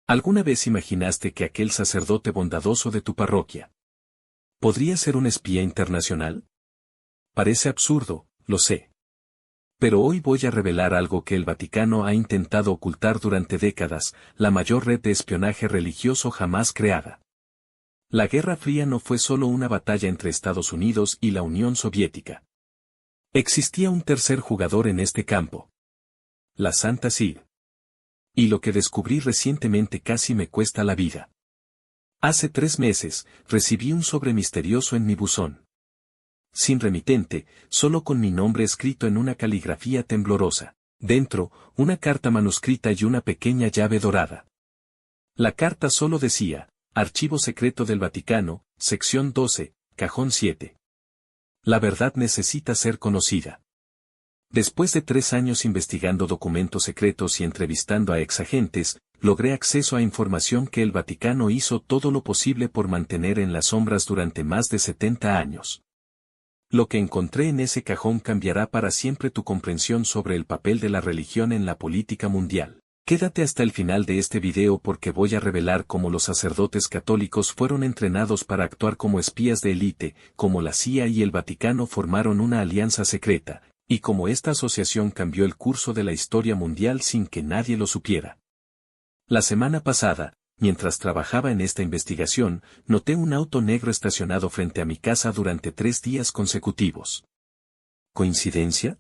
¿Alguna vez imaginaste que aquel sacerdote bondadoso de tu parroquia podría ser un espía internacional? Parece absurdo, lo sé. Pero hoy voy a revelar algo que el Vaticano ha intentado ocultar durante décadas, la mayor red de espionaje religioso jamás creada. La Guerra Fría no fue solo una batalla entre Estados Unidos y la Unión Soviética. Existía un tercer jugador en este campo. La Santa Sede. Y lo que descubrí recientemente casi me cuesta la vida. Hace 3 meses, recibí un sobre misterioso en mi buzón. Sin remitente, solo con mi nombre escrito en una caligrafía temblorosa. Dentro, una carta manuscrita y una pequeña llave dorada. La carta solo decía, Archivo Secreto del Vaticano, sección 12, cajón 7. La verdad necesita ser conocida. Después de 3 años investigando documentos secretos y entrevistando a exagentes, logré acceso a información que el Vaticano hizo todo lo posible por mantener en las sombras durante más de 70 años. Lo que encontré en ese cajón cambiará para siempre tu comprensión sobre el papel de la religión en la política mundial. Quédate hasta el final de este video porque voy a revelar cómo los sacerdotes católicos fueron entrenados para actuar como espías de élite, cómo la CIA y el Vaticano formaron una alianza secreta, y cómo esta asociación cambió el curso de la historia mundial sin que nadie lo supiera. La semana pasada, mientras trabajaba en esta investigación, noté un auto negro estacionado frente a mi casa durante 3 días consecutivos. ¿Coincidencia?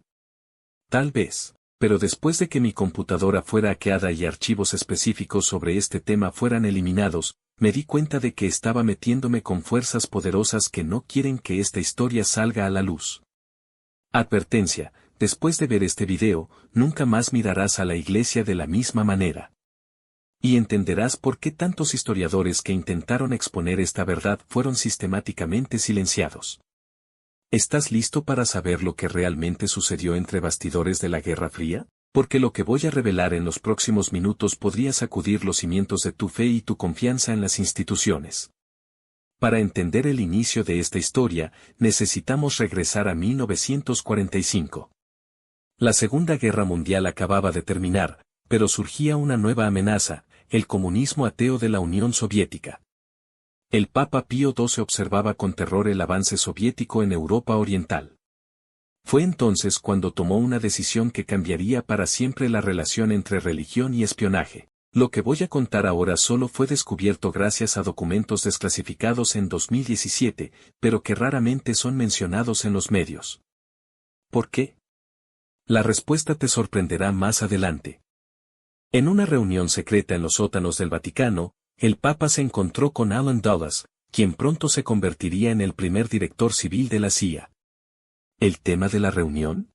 Tal vez, pero después de que mi computadora fuera hackeada y archivos específicos sobre este tema fueran eliminados, me di cuenta de que estaba metiéndome con fuerzas poderosas que no quieren que esta historia salga a la luz. Advertencia, después de ver este video, nunca más mirarás a la iglesia de la misma manera. Y entenderás por qué tantos historiadores que intentaron exponer esta verdad fueron sistemáticamente silenciados. ¿Estás listo para saber lo que realmente sucedió entre bastidores de la Guerra Fría? Porque lo que voy a revelar en los próximos minutos podría sacudir los cimientos de tu fe y tu confianza en las instituciones. Para entender el inicio de esta historia, necesitamos regresar a 1945. La Segunda Guerra Mundial acababa de terminar, pero surgía una nueva amenaza, el comunismo ateo de la Unión Soviética. El Papa Pío XII observaba con terror el avance soviético en Europa Oriental. Fue entonces cuando tomó una decisión que cambiaría para siempre la relación entre religión y espionaje. Lo que voy a contar ahora solo fue descubierto gracias a documentos desclasificados en 2017, pero que raramente son mencionados en los medios. ¿Por qué? La respuesta te sorprenderá más adelante. En una reunión secreta en los sótanos del Vaticano, el Papa se encontró con Allen Dulles, quien pronto se convertiría en el primer director civil de la CIA. ¿El tema de la reunión?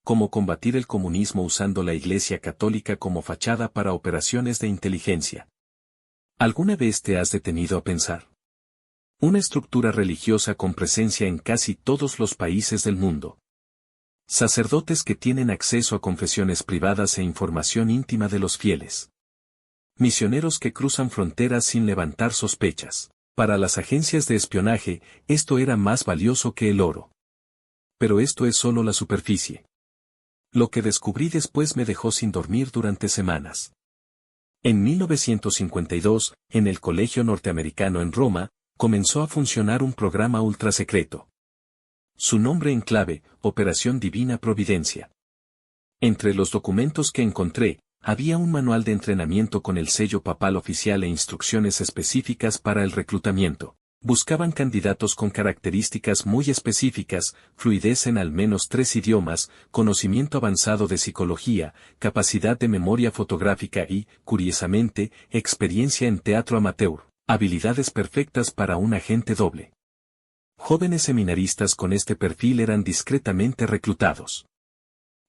Cómo combatir el comunismo usando la Iglesia Católica como fachada para operaciones de inteligencia. ¿Alguna vez te has detenido a pensar? Una estructura religiosa con presencia en casi todos los países del mundo. Sacerdotes que tienen acceso a confesiones privadas e información íntima de los fieles. Misioneros que cruzan fronteras sin levantar sospechas. Para las agencias de espionaje, esto era más valioso que el oro. Pero esto es solo la superficie. Lo que descubrí después me dejó sin dormir durante semanas. En 1952, en el Colegio Norteamericano en Roma, comenzó a funcionar un programa ultrasecreto. Su nombre en clave, Operación Divina Providencia. Entre los documentos que encontré, había un manual de entrenamiento con el sello papal oficial e instrucciones específicas para el reclutamiento. Buscaban candidatos con características muy específicas, fluidez en al menos 3 idiomas, conocimiento avanzado de psicología, capacidad de memoria fotográfica y, curiosamente, experiencia en teatro amateur, habilidades perfectas para un agente doble. Jóvenes seminaristas con este perfil eran discretamente reclutados.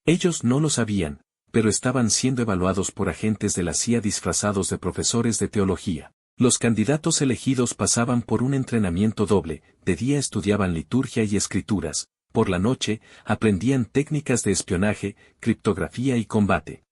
Ellos no lo sabían, pero estaban siendo evaluados por agentes de la CIA disfrazados de profesores de teología. Los candidatos elegidos pasaban por un entrenamiento doble, de día estudiaban liturgia y escrituras, por la noche, aprendían técnicas de espionaje, criptografía y combate.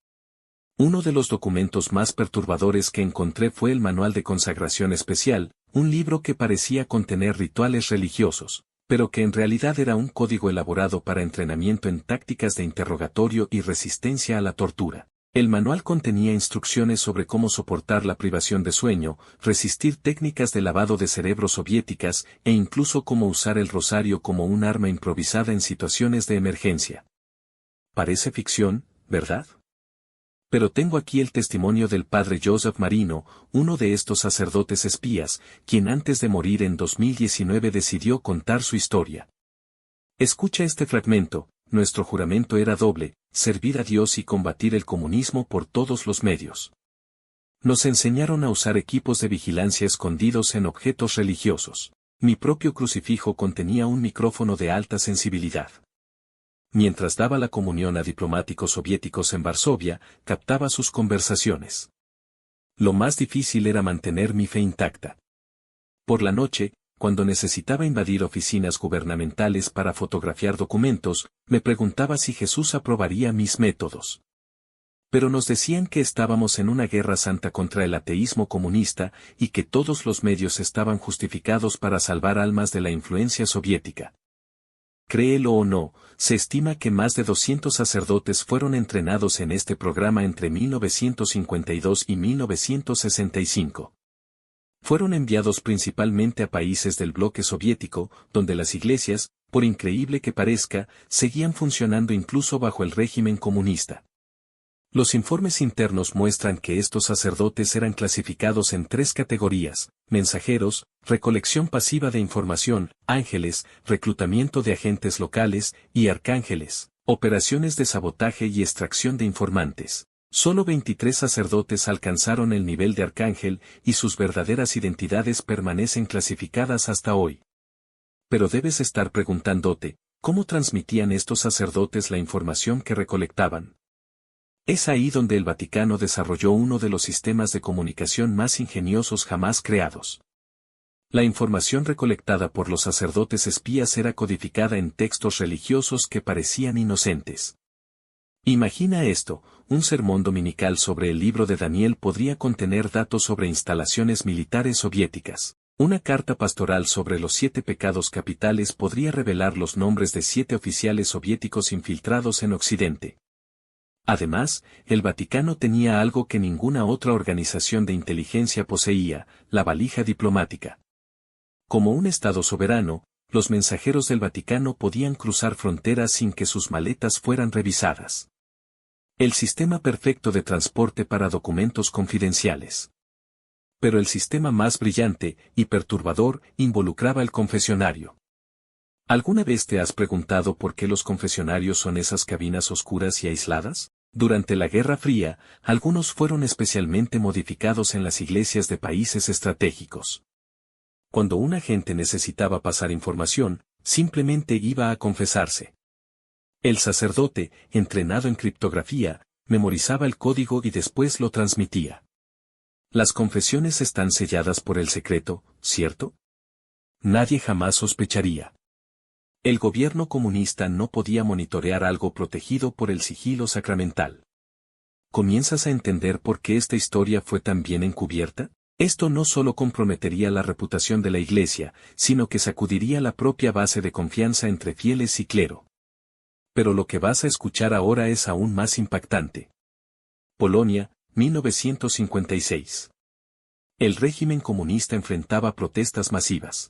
Uno de los documentos más perturbadores que encontré fue el Manual de Consagración Especial, un libro que parecía contener rituales religiosos, pero que en realidad era un código elaborado para entrenamiento en tácticas de interrogatorio y resistencia a la tortura. El manual contenía instrucciones sobre cómo soportar la privación de sueño, resistir técnicas de lavado de cerebro soviéticas e incluso cómo usar el rosario como un arma improvisada en situaciones de emergencia. Parece ficción, ¿verdad? Pero tengo aquí el testimonio del padre Joseph Marino, uno de estos sacerdotes espías, quien antes de morir en 2019 decidió contar su historia. Escucha este fragmento: nuestro juramento era doble: servir a Dios y combatir el comunismo por todos los medios. Nos enseñaron a usar equipos de vigilancia escondidos en objetos religiosos. Mi propio crucifijo contenía un micrófono de alta sensibilidad. Mientras daba la comunión a diplomáticos soviéticos en Varsovia, captaba sus conversaciones. Lo más difícil era mantener mi fe intacta. Por la noche, cuando necesitaba invadir oficinas gubernamentales para fotografiar documentos, me preguntaba si Jesús aprobaría mis métodos. Pero nos decían que estábamos en una guerra santa contra el ateísmo comunista y que todos los medios estaban justificados para salvar almas de la influencia soviética. Créelo o no, se estima que más de 200 sacerdotes fueron entrenados en este programa entre 1952 y 1965. Fueron enviados principalmente a países del bloque soviético, donde las iglesias, por increíble que parezca, seguían funcionando incluso bajo el régimen comunista. Los informes internos muestran que estos sacerdotes eran clasificados en 3 categorías: mensajeros, recolección pasiva de información, ángeles, reclutamiento de agentes locales, y arcángeles, operaciones de sabotaje y extracción de informantes. Solo 23 sacerdotes alcanzaron el nivel de arcángel y sus verdaderas identidades permanecen clasificadas hasta hoy. Pero debes estar preguntándote, ¿cómo transmitían estos sacerdotes la información que recolectaban? Es ahí donde el Vaticano desarrolló uno de los sistemas de comunicación más ingeniosos jamás creados. La información recolectada por los sacerdotes espías era codificada en textos religiosos que parecían inocentes. Imagina esto: un sermón dominical sobre el libro de Daniel podría contener datos sobre instalaciones militares soviéticas. Una carta pastoral sobre los 7 pecados capitales podría revelar los nombres de 7 oficiales soviéticos infiltrados en Occidente. Además, el Vaticano tenía algo que ninguna otra organización de inteligencia poseía: la valija diplomática. Como un Estado soberano, los mensajeros del Vaticano podían cruzar fronteras sin que sus maletas fueran revisadas. El sistema perfecto de transporte para documentos confidenciales. Pero el sistema más brillante y perturbador involucraba el confesionario. ¿Alguna vez te has preguntado por qué los confesionarios son esas cabinas oscuras y aisladas? Durante la Guerra Fría, algunos fueron especialmente modificados en las iglesias de países estratégicos. Cuando un agente necesitaba pasar información, simplemente iba a confesarse. El sacerdote, entrenado en criptografía, memorizaba el código y después lo transmitía. Las confesiones están selladas por el secreto, ¿cierto? Nadie jamás sospecharía. El gobierno comunista no podía monitorear algo protegido por el sigilo sacramental. ¿Comienzas a entender por qué esta historia fue tan bien encubierta? Esto no solo comprometería la reputación de la Iglesia, sino que sacudiría la propia base de confianza entre fieles y clero. Pero lo que vas a escuchar ahora es aún más impactante. Polonia, 1956. El régimen comunista enfrentaba protestas masivas.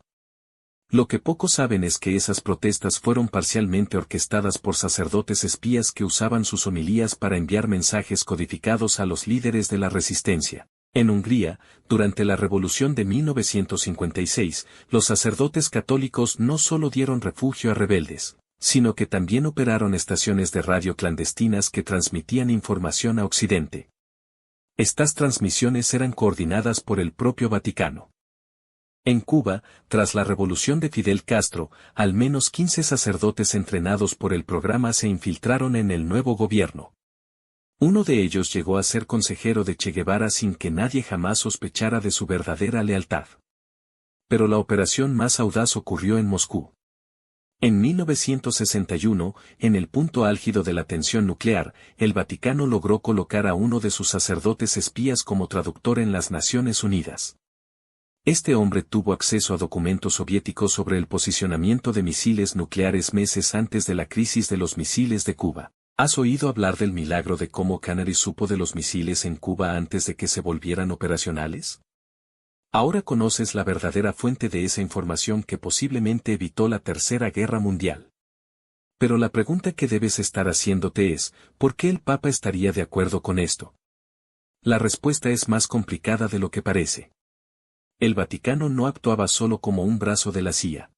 Lo que pocos saben es que esas protestas fueron parcialmente orquestadas por sacerdotes espías que usaban sus homilías para enviar mensajes codificados a los líderes de la resistencia. En Hungría, durante la Revolución de 1956, los sacerdotes católicos no solo dieron refugio a rebeldes, sino que también operaron estaciones de radio clandestinas que transmitían información a Occidente. Estas transmisiones eran coordinadas por el propio Vaticano. En Cuba, tras la revolución de Fidel Castro, al menos 15 sacerdotes entrenados por el programa se infiltraron en el nuevo gobierno. Uno de ellos llegó a ser consejero de Che Guevara sin que nadie jamás sospechara de su verdadera lealtad. Pero la operación más audaz ocurrió en Moscú. En 1961, en el punto álgido de la tensión nuclear, el Vaticano logró colocar a uno de sus sacerdotes espías como traductor en las Naciones Unidas. Este hombre tuvo acceso a documentos soviéticos sobre el posicionamiento de misiles nucleares meses antes de la crisis de los misiles de Cuba. ¿Has oído hablar del milagro de cómo Kennedy supo de los misiles en Cuba antes de que se volvieran operacionales? Ahora conoces la verdadera fuente de esa información que posiblemente evitó la Tercera Guerra Mundial. Pero la pregunta que debes estar haciéndote es, ¿por qué el Papa estaría de acuerdo con esto? La respuesta es más complicada de lo que parece. El Vaticano no actuaba solo como un brazo de la CIA.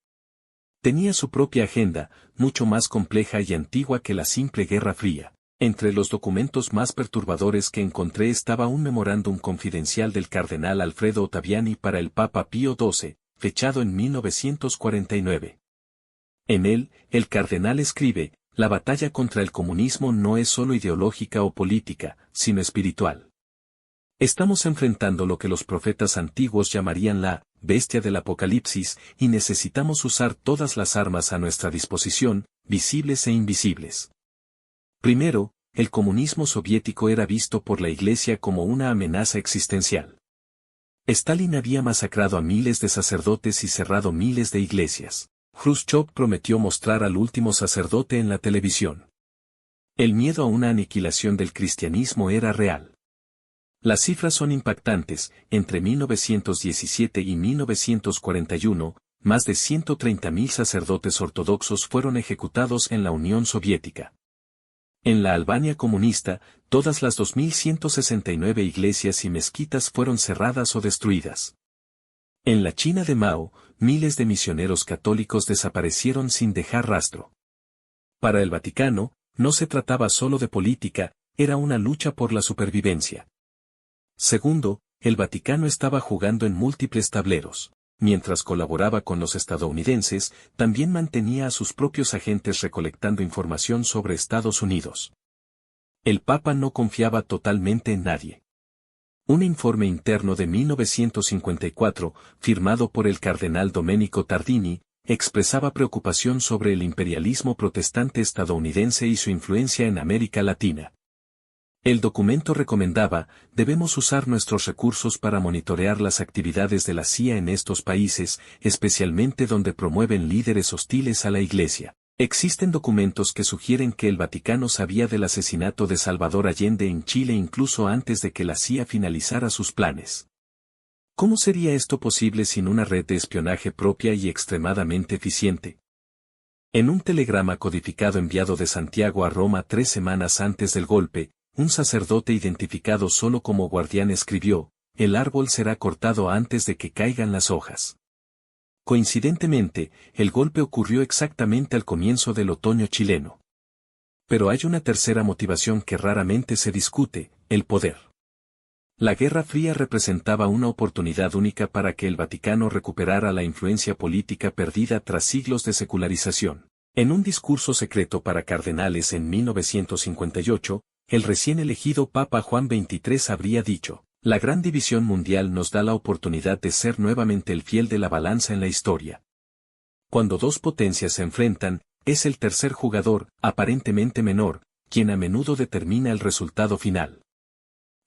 Tenía su propia agenda, mucho más compleja y antigua que la simple Guerra Fría. Entre los documentos más perturbadores que encontré estaba un memorándum confidencial del cardenal Alfredo Ottaviani para el Papa Pío XII, fechado en 1949. En él, el cardenal escribe, la batalla contra el comunismo no es solo ideológica o política, sino espiritual. Estamos enfrentando lo que los profetas antiguos llamarían la bestia del Apocalipsis, y necesitamos usar todas las armas a nuestra disposición, visibles e invisibles. Primero, el comunismo soviético era visto por la Iglesia como una amenaza existencial. Stalin había masacrado a miles de sacerdotes y cerrado miles de iglesias. Khrushchev prometió mostrar al último sacerdote en la televisión. El miedo a una aniquilación del cristianismo era real. Las cifras son impactantes, entre 1917 y 1941, más de 130.000 sacerdotes ortodoxos fueron ejecutados en la Unión Soviética. En la Albania comunista, todas las 2.169 iglesias y mezquitas fueron cerradas o destruidas. En la China de Mao, miles de misioneros católicos desaparecieron sin dejar rastro. Para el Vaticano, no se trataba solo de política, era una lucha por la supervivencia. Segundo, el Vaticano estaba jugando en múltiples tableros. Mientras colaboraba con los estadounidenses, también mantenía a sus propios agentes recolectando información sobre Estados Unidos. El Papa no confiaba totalmente en nadie. Un informe interno de 1954, firmado por el cardenal Domenico Tardini, expresaba preocupación sobre el imperialismo protestante estadounidense y su influencia en América Latina. El documento recomendaba, debemos usar nuestros recursos para monitorear las actividades de la CIA en estos países, especialmente donde promueven líderes hostiles a la Iglesia. Existen documentos que sugieren que el Vaticano sabía del asesinato de Salvador Allende en Chile incluso antes de que la CIA finalizara sus planes. ¿Cómo sería esto posible sin una red de espionaje propia y extremadamente eficiente? En un telegrama codificado enviado de Santiago a Roma 3 semanas antes del golpe, un sacerdote identificado solo como guardián escribió, el árbol será cortado antes de que caigan las hojas. Coincidentemente, el golpe ocurrió exactamente al comienzo del otoño chileno. Pero hay una tercera motivación que raramente se discute, el poder. La Guerra Fría representaba una oportunidad única para que el Vaticano recuperara la influencia política perdida tras siglos de secularización. En un discurso secreto para cardenales en 1958, el recién elegido Papa Juan XXIII habría dicho, la gran división mundial nos da la oportunidad de ser nuevamente el fiel de la balanza en la historia. Cuando dos potencias se enfrentan, es el tercer jugador, aparentemente menor, quien a menudo determina el resultado final.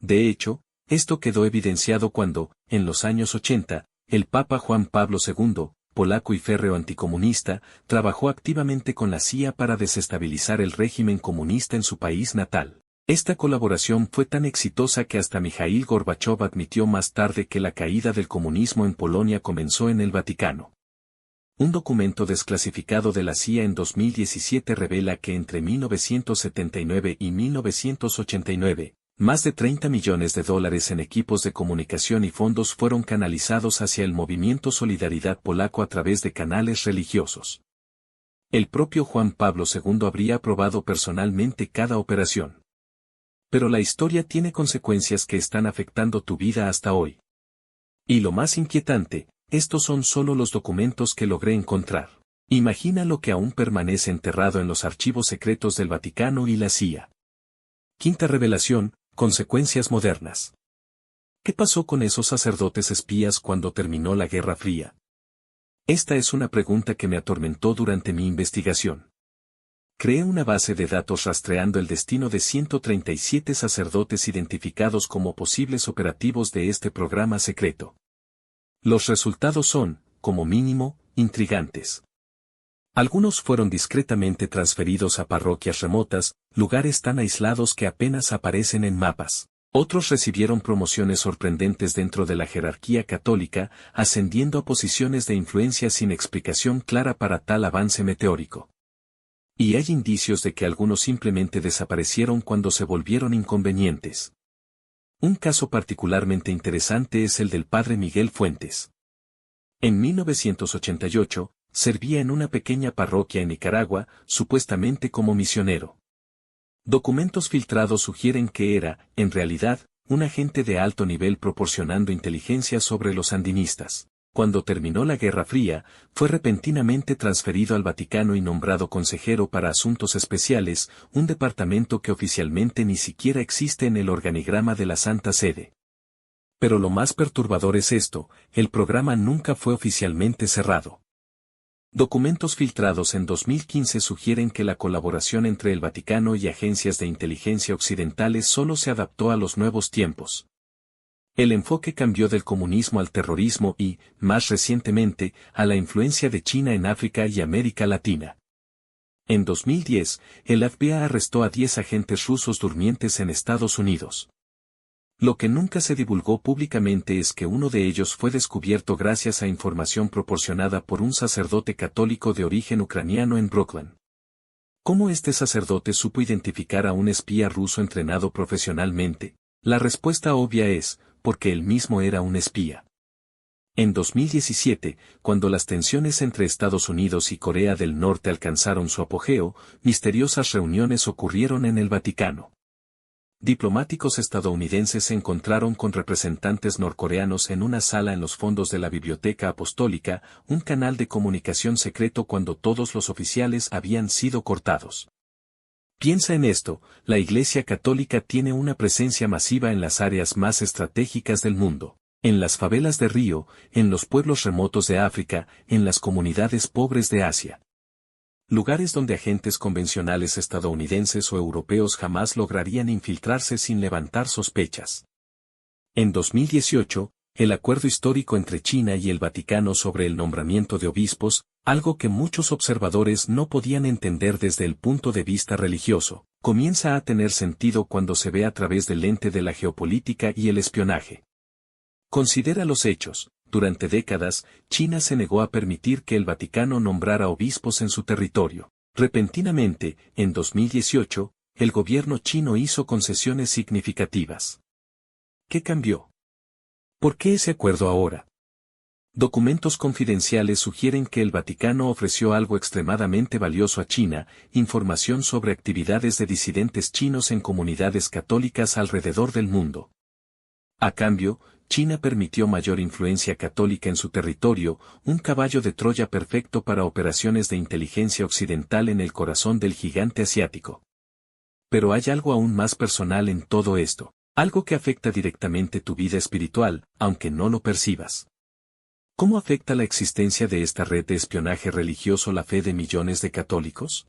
De hecho, esto quedó evidenciado cuando, en los años 80, el Papa Juan Pablo II, polaco y férreo anticomunista, trabajó activamente con la CIA para desestabilizar el régimen comunista en su país natal. Esta colaboración fue tan exitosa que hasta Mikhail Gorbachov admitió más tarde que la caída del comunismo en Polonia comenzó en el Vaticano. Un documento desclasificado de la CIA en 2017 revela que entre 1979 y 1989, más de $30 millones en equipos de comunicación y fondos fueron canalizados hacia el movimiento Solidaridad polaco a través de canales religiosos. El propio Juan Pablo II habría aprobado personalmente cada operación. Pero la historia tiene consecuencias que están afectando tu vida hasta hoy. Y lo más inquietante, estos son solo los documentos que logré encontrar. Imagina lo que aún permanece enterrado en los archivos secretos del Vaticano y la CIA. Quinta revelación, consecuencias modernas. ¿Qué pasó con esos sacerdotes espías cuando terminó la Guerra Fría? Esta es una pregunta que me atormentó durante mi investigación. Creé una base de datos rastreando el destino de 137 sacerdotes identificados como posibles operativos de este programa secreto. Los resultados son, como mínimo, intrigantes. Algunos fueron discretamente transferidos a parroquias remotas, lugares tan aislados que apenas aparecen en mapas. Otros recibieron promociones sorprendentes dentro de la jerarquía católica, ascendiendo a posiciones de influencia sin explicación clara para tal avance meteórico. Y hay indicios de que algunos simplemente desaparecieron cuando se volvieron inconvenientes. Un caso particularmente interesante es el del padre Miguel Fuentes. En 1988, servía en una pequeña parroquia en Nicaragua, supuestamente como misionero. Documentos filtrados sugieren que era, en realidad, un agente de alto nivel proporcionando inteligencia sobre los sandinistas. Cuando terminó la Guerra Fría, fue repentinamente transferido al Vaticano y nombrado consejero para asuntos especiales, un departamento que oficialmente ni siquiera existe en el organigrama de la Santa Sede. Pero lo más perturbador es esto, el programa nunca fue oficialmente cerrado. Documentos filtrados en 2015 sugieren que la colaboración entre el Vaticano y agencias de inteligencia occidentales solo se adaptó a los nuevos tiempos. El enfoque cambió del comunismo al terrorismo y, más recientemente, a la influencia de China en África y América Latina. En 2010, el FBI arrestó a 10 agentes rusos durmientes en Estados Unidos. Lo que nunca se divulgó públicamente es que uno de ellos fue descubierto gracias a información proporcionada por un sacerdote católico de origen ucraniano en Brooklyn. ¿Cómo este sacerdote supo identificar a un espía ruso entrenado profesionalmente? La respuesta obvia es, porque él mismo era un espía. En 2017, cuando las tensiones entre Estados Unidos y Corea del Norte alcanzaron su apogeo, misteriosas reuniones ocurrieron en el Vaticano. Diplomáticos estadounidenses se encontraron con representantes norcoreanos en una sala en los fondos de la Biblioteca Apostólica, un canal de comunicación secreto cuando todos los oficiales habían sido cortados. Piensa en esto, la Iglesia Católica tiene una presencia masiva en las áreas más estratégicas del mundo, en las favelas de Río, en los pueblos remotos de África, en las comunidades pobres de Asia. Lugares donde agentes convencionales estadounidenses o europeos jamás lograrían infiltrarse sin levantar sospechas. En 2018, el acuerdo histórico entre China y el Vaticano sobre el nombramiento de obispos, algo que muchos observadores no podían entender desde el punto de vista religioso, comienza a tener sentido cuando se ve a través del lente de la geopolítica y el espionaje. Considera los hechos. Durante décadas, China se negó a permitir que el Vaticano nombrara obispos en su territorio. Repentinamente, en 2018, el gobierno chino hizo concesiones significativas. ¿Qué cambió? ¿Por qué ese acuerdo ahora? Documentos confidenciales sugieren que el Vaticano ofreció algo extremadamente valioso a China, información sobre actividades de disidentes chinos en comunidades católicas alrededor del mundo. A cambio, China permitió mayor influencia católica en su territorio, un caballo de Troya perfecto para operaciones de inteligencia occidental en el corazón del gigante asiático. Pero hay algo aún más personal en todo esto, algo que afecta directamente tu vida espiritual, aunque no lo percibas. ¿Cómo afecta la existencia de esta red de espionaje religioso la fe de millones de católicos?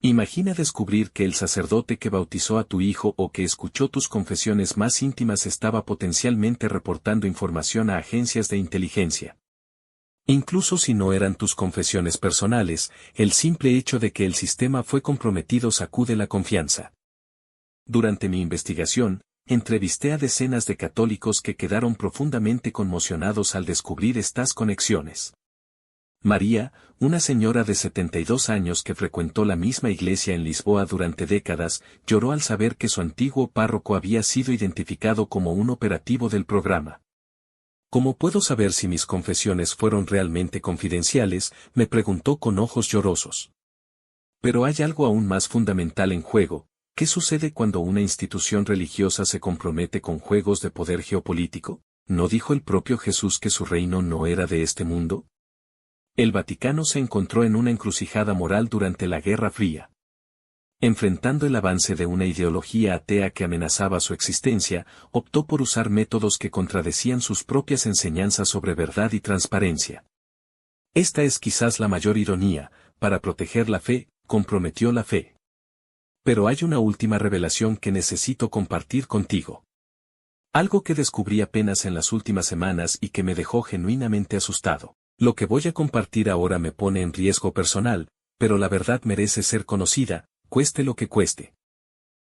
Imagina descubrir que el sacerdote que bautizó a tu hijo o que escuchó tus confesiones más íntimas estaba potencialmente reportando información a agencias de inteligencia. Incluso si no eran tus confesiones personales, el simple hecho de que el sistema fue comprometido sacude la confianza. Durante mi investigación, entrevisté a decenas de católicos que quedaron profundamente conmocionados al descubrir estas conexiones. María, una señora de 72 años que frecuentó la misma iglesia en Lisboa durante décadas, lloró al saber que su antiguo párroco había sido identificado como un operativo del programa. ¿Cómo puedo saber si mis confesiones fueron realmente confidenciales?, me preguntó con ojos llorosos. Pero hay algo aún más fundamental en juego. ¿Qué sucede cuando una institución religiosa se compromete con juegos de poder geopolítico? ¿No dijo el propio Jesús que su reino no era de este mundo? El Vaticano se encontró en una encrucijada moral durante la Guerra Fría. Enfrentando el avance de una ideología atea que amenazaba su existencia, optó por usar métodos que contradecían sus propias enseñanzas sobre verdad y transparencia. Esta es quizás la mayor ironía: para proteger la fe, comprometió la fe. Pero hay una última revelación que necesito compartir contigo. Algo que descubrí apenas en las últimas semanas y que me dejó genuinamente asustado. Lo que voy a compartir ahora me pone en riesgo personal, pero la verdad merece ser conocida, cueste lo que cueste.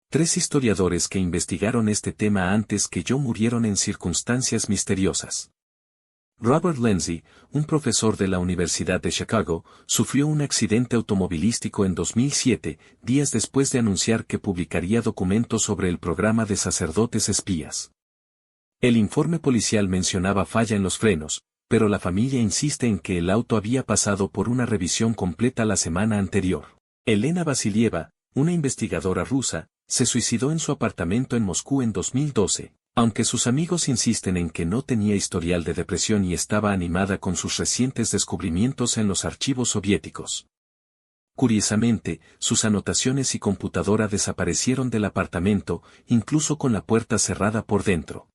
3 historiadores que investigaron este tema antes que yo murieron en circunstancias misteriosas. Robert Lindsay, un profesor de la Universidad de Chicago, sufrió un accidente automovilístico en 2007, días después de anunciar que publicaría documentos sobre el programa de sacerdotes espías. El informe policial mencionaba falla en los frenos, pero la familia insiste en que el auto había pasado por una revisión completa la semana anterior. Elena Vasilieva, una investigadora rusa, se suicidó en su apartamento en Moscú en 2012, aunque sus amigos insisten en que no tenía historial de depresión y estaba animada con sus recientes descubrimientos en los archivos soviéticos. Curiosamente, sus anotaciones y computadora desaparecieron del apartamento, incluso con la puerta cerrada por dentro.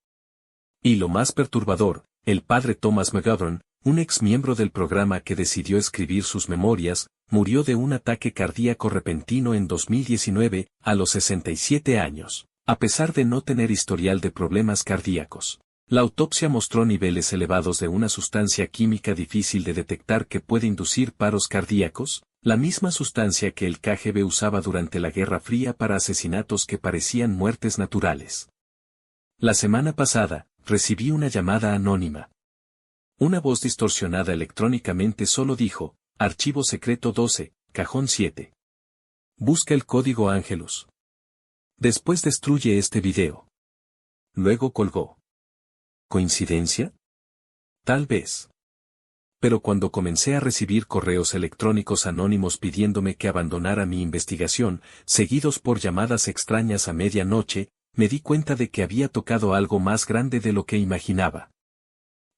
Y lo más perturbador, el padre Thomas McGovern, un ex miembro del programa que decidió escribir sus memorias, murió de un ataque cardíaco repentino en 2019, a los 67 años, a pesar de no tener historial de problemas cardíacos. La autopsia mostró niveles elevados de una sustancia química difícil de detectar que puede inducir paros cardíacos, la misma sustancia que el KGB usaba durante la Guerra Fría para asesinatos que parecían muertes naturales. La semana pasada, recibí una llamada anónima. Una voz distorsionada electrónicamente solo dijo, Archivo secreto 12, cajón 7. Busca el código Angelus. Después destruye este video. Luego colgó. ¿Coincidencia? Tal vez. Pero cuando comencé a recibir correos electrónicos anónimos pidiéndome que abandonara mi investigación, seguidos por llamadas extrañas a medianoche, me di cuenta de que había tocado algo más grande de lo que imaginaba.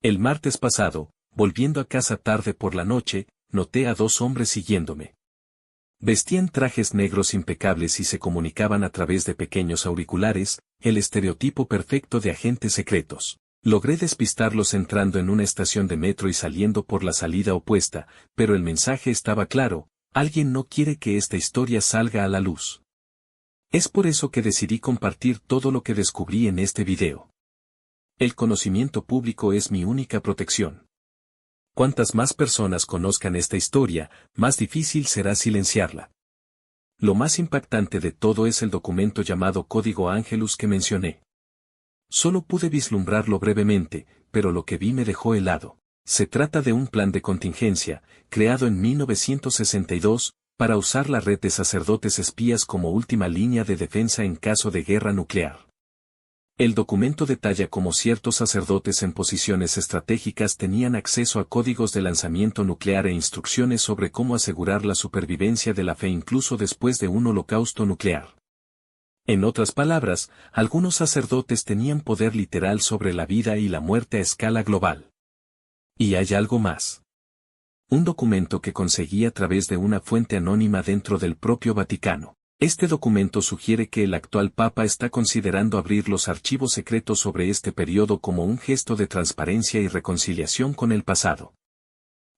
El martes pasado, volviendo a casa tarde por la noche, noté a 2 hombres siguiéndome. Vestían trajes negros impecables y se comunicaban a través de pequeños auriculares, el estereotipo perfecto de agentes secretos. Logré despistarlos entrando en una estación de metro y saliendo por la salida opuesta, pero el mensaje estaba claro, alguien no quiere que esta historia salga a la luz. Es por eso que decidí compartir todo lo que descubrí en este video. El conocimiento público es mi única protección. Cuantas más personas conozcan esta historia, más difícil será silenciarla. Lo más impactante de todo es el documento llamado Código Angelus que mencioné. Solo pude vislumbrarlo brevemente, pero lo que vi me dejó helado. Se trata de un plan de contingencia, creado en 1962, para usar la red de sacerdotes espías como última línea de defensa en caso de guerra nuclear. El documento detalla cómo ciertos sacerdotes en posiciones estratégicas tenían acceso a códigos de lanzamiento nuclear e instrucciones sobre cómo asegurar la supervivencia de la fe incluso después de un holocausto nuclear. En otras palabras, algunos sacerdotes tenían poder literal sobre la vida y la muerte a escala global. Y hay algo más. Un documento que conseguí a través de una fuente anónima dentro del propio Vaticano. Este documento sugiere que el actual Papa está considerando abrir los archivos secretos sobre este periodo como un gesto de transparencia y reconciliación con el pasado.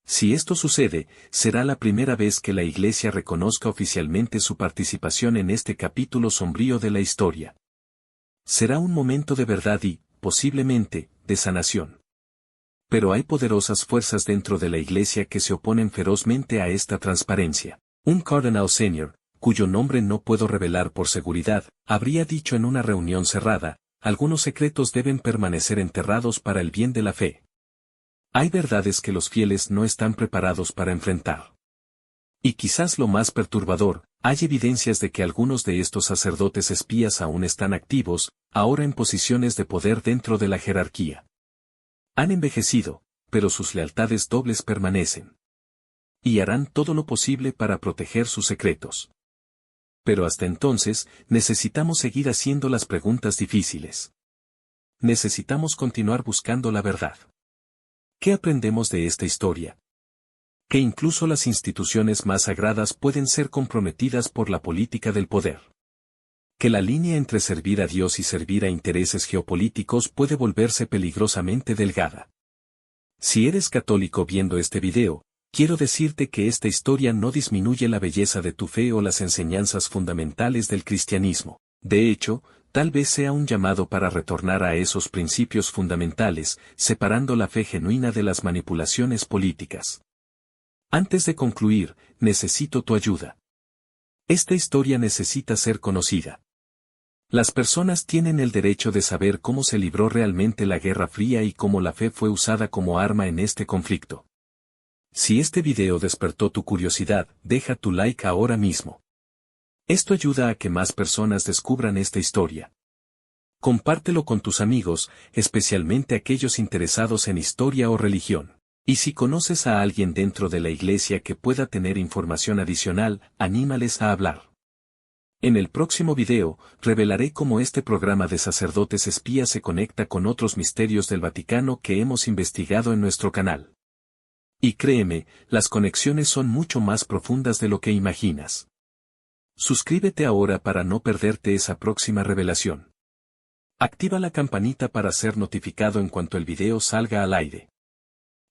Si esto sucede, será la primera vez que la Iglesia reconozca oficialmente su participación en este capítulo sombrío de la historia. Será un momento de verdad y, posiblemente, de sanación. Pero hay poderosas fuerzas dentro de la Iglesia que se oponen ferozmente a esta transparencia. Un cardenal senior, cuyo nombre no puedo revelar por seguridad, habría dicho en una reunión cerrada, algunos secretos deben permanecer enterrados para el bien de la fe. Hay verdades que los fieles no están preparados para enfrentar. Y quizás lo más perturbador, hay evidencias de que algunos de estos sacerdotes espías aún están activos, ahora en posiciones de poder dentro de la jerarquía. Han envejecido, pero sus lealtades dobles permanecen. Y harán todo lo posible para proteger sus secretos. Pero hasta entonces, necesitamos seguir haciendo las preguntas difíciles. Necesitamos continuar buscando la verdad. ¿Qué aprendemos de esta historia? Que incluso las instituciones más sagradas pueden ser comprometidas por la política del poder. Que la línea entre servir a Dios y servir a intereses geopolíticos puede volverse peligrosamente delgada. Si eres católico viendo este video, quiero decirte que esta historia no disminuye la belleza de tu fe o las enseñanzas fundamentales del cristianismo. De hecho, tal vez sea un llamado para retornar a esos principios fundamentales, separando la fe genuina de las manipulaciones políticas. Antes de concluir, necesito tu ayuda. Esta historia necesita ser conocida. Las personas tienen el derecho de saber cómo se libró realmente la Guerra Fría y cómo la fe fue usada como arma en este conflicto. Si este video despertó tu curiosidad, deja tu like ahora mismo. Esto ayuda a que más personas descubran esta historia. Compártelo con tus amigos, especialmente aquellos interesados en historia o religión. Y si conoces a alguien dentro de la iglesia que pueda tener información adicional, anímales a hablar. En el próximo video, revelaré cómo este programa de sacerdotes espías se conecta con otros misterios del Vaticano que hemos investigado en nuestro canal. Y créeme, las conexiones son mucho más profundas de lo que imaginas. Suscríbete ahora para no perderte esa próxima revelación. Activa la campanita para ser notificado en cuanto el video salga al aire.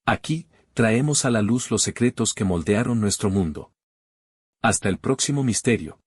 Aquí, traemos a la luz los secretos que moldearon nuestro mundo. Hasta el próximo misterio.